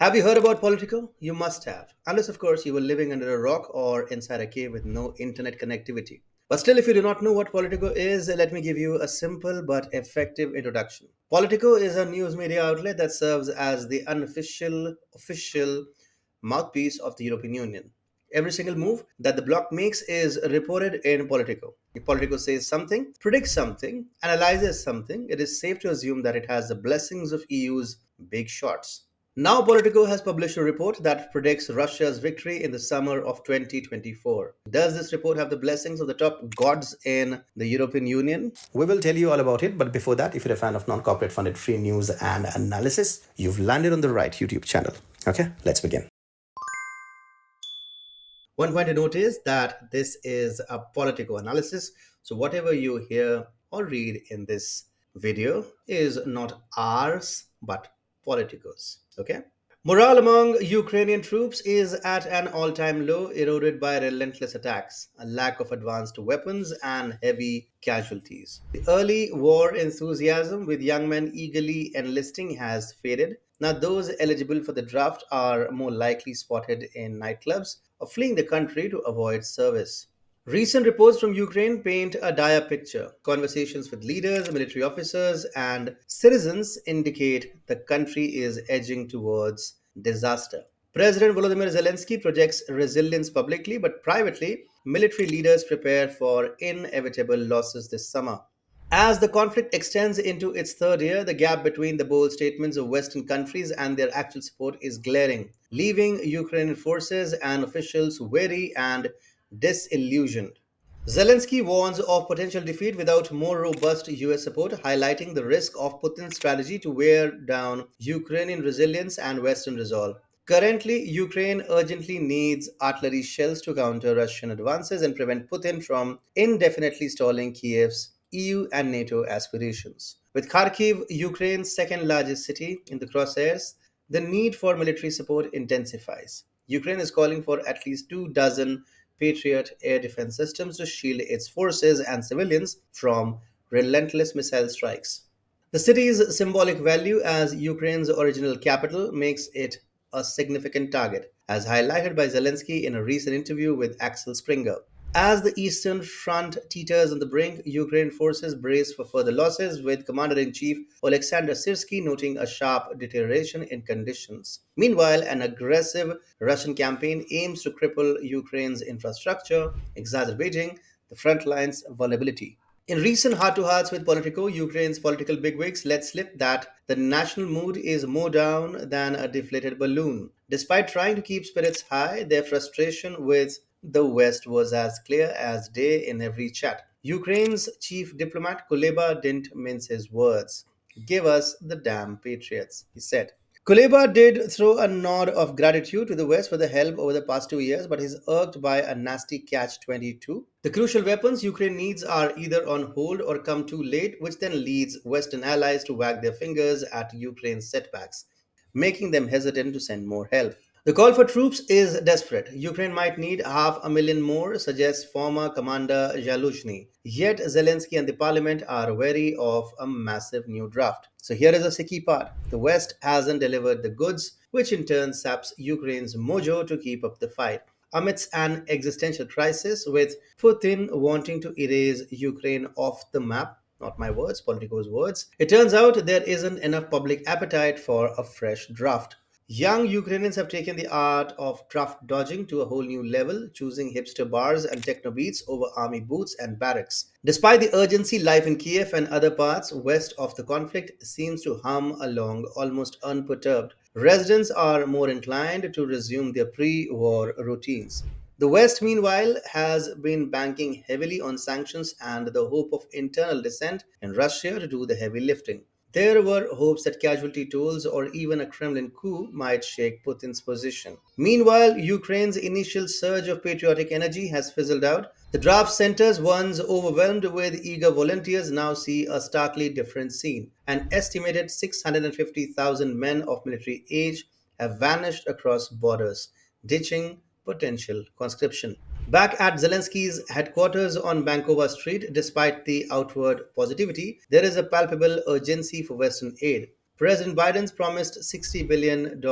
Have you heard about Politico? You must have. Unless, of course, you were living under a rock or inside a cave with no internet connectivity. But still, if you do not know what Politico is, let me give you a simple but effective introduction. Politico is a news media outlet that serves as the unofficial, official mouthpiece of the European Union. Every single move that the bloc makes is reported in Politico. If Politico says something, predicts something, analyzes something, it is safe to assume that it has the blessings of EU's big shots. Now, Politico has published a report that predicts Russia's victory in the summer of 2024. Does this report have the blessings of the top gods in the European Union? We will tell you all about it, but before that, if you're a fan of non corporate funded free news and analysis, you've landed on the right YouTube channel. Okay, let's begin. One point to note is that this is a Politico analysis, so whatever you hear or read in this video is not ours but Politico's. Okay. Morale among Ukrainian troops is at an all time low, eroded by relentless attacks, a lack of advanced weapons, and heavy casualties. The early war enthusiasm with young men eagerly enlisting has faded. Now, those eligible for the draft are more likely spotted in nightclubs or fleeing the country to avoid service. Recent reports from Ukraine paint a dire picture. Conversations with leaders, military officers, and citizens indicate the country is edging towards disaster. President Volodymyr Zelenskyy projects resilience publicly, but privately, military leaders prepare for inevitable losses this summer. As the conflict extends into its third year, the gap between the bold statements of Western countries and their actual support is glaring, leaving Ukrainian forces and officials wary and disillusioned. Zelensky warns of potential defeat without more robust US support, highlighting the risk of Putin's strategy to wear down Ukrainian resilience and Western resolve. Currently, Ukraine urgently needs artillery shells to counter Russian advances and prevent Putin from indefinitely stalling Kiev's EU and NATO aspirations. With Kharkiv, Ukraine's second largest city, in the crosshairs, the need for military support intensifies. Ukraine is calling for at least 2 dozen Patriot air defense systems to shield its forces and civilians from relentless missile strikes. The city's symbolic value as Ukraine's original capital makes it a significant target, as highlighted by Zelensky in a recent interview with Axel Springer. As the Eastern Front teeters on the brink, Ukrainian forces brace for further losses, with Commander-in-Chief Alexander Syrsky noting a sharp deterioration in conditions. Meanwhile, an aggressive Russian campaign aims to cripple Ukraine's infrastructure, exacerbating the front line's vulnerability. In recent heart-to-hearts with Politico, Ukraine's political bigwigs let slip that the national mood is more down than a deflated balloon. Despite trying to keep spirits high, their frustration with the West was as clear as day in every chat. Ukraine's chief diplomat Kuleba didn't mince his words. Give us the damn Patriots, he said. Kuleba did throw a nod of gratitude to the West for the help over the past 2 years, but is irked by a nasty catch 22. The crucial weapons Ukraine needs are either on hold or come too late, which then leads Western allies to wag their fingers at Ukraine's setbacks, making them hesitant to send more help. The call for troops is desperate. Ukraine might need 500,000 more, suggests former Commander Zaluzhny. Yet Zelensky and the parliament are wary of a massive new draft. So here is the key part. The West hasn't delivered the goods, which in turn saps Ukraine's mojo to keep up the fight. Amidst an existential crisis, with Putin wanting to erase Ukraine off the map, not my words, Politico's words, it turns out there isn't enough public appetite for a fresh draft. Young Ukrainians have taken the art of draft dodging to a whole new level, choosing hipster bars and techno beats over army boots and barracks. Despite the urgency, life in Kiev and other parts west of the conflict seems to hum along almost unperturbed. Residents are more inclined to resume their pre war routines. The West, meanwhile, has been banking heavily on sanctions and the hope of internal dissent in Russia to do the heavy lifting. There were hopes that casualty tolls or even a Kremlin coup might shake Putin's position. Meanwhile, Ukraine's initial surge of patriotic energy has fizzled out. The draft centers, once overwhelmed with eager volunteers, now see a starkly different scene. An estimated 650,000 men of military age have vanished across borders, ditching potential conscription. Back at Zelensky's headquarters on Bankova Street, despite the outward positivity, there is a palpable urgency for Western aid. President Biden's promised $60 billion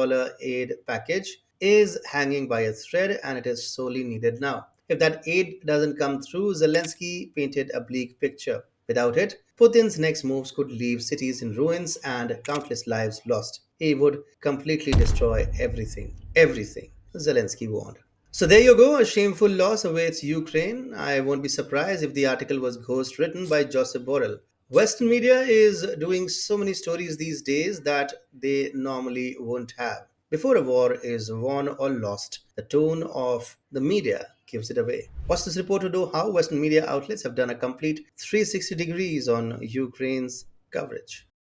aid package is hanging by a thread and it is sorely needed now. If that aid doesn't come through, Zelenskyy painted a bleak picture. Without it, Putin's next moves could leave cities in ruins and countless lives lost. He would completely destroy everything. Everything, Zelenskyy warned. So there you go, a shameful loss awaits Ukraine. I won't be surprised if the article was ghost written by Joseph Borrell. Western media is doing so many stories these days that they normally won't have. Before a war is won or lost, the tone of the media gives it away. Watch this report to know how Western media outlets have done a complete 360 degrees on Ukraine's coverage.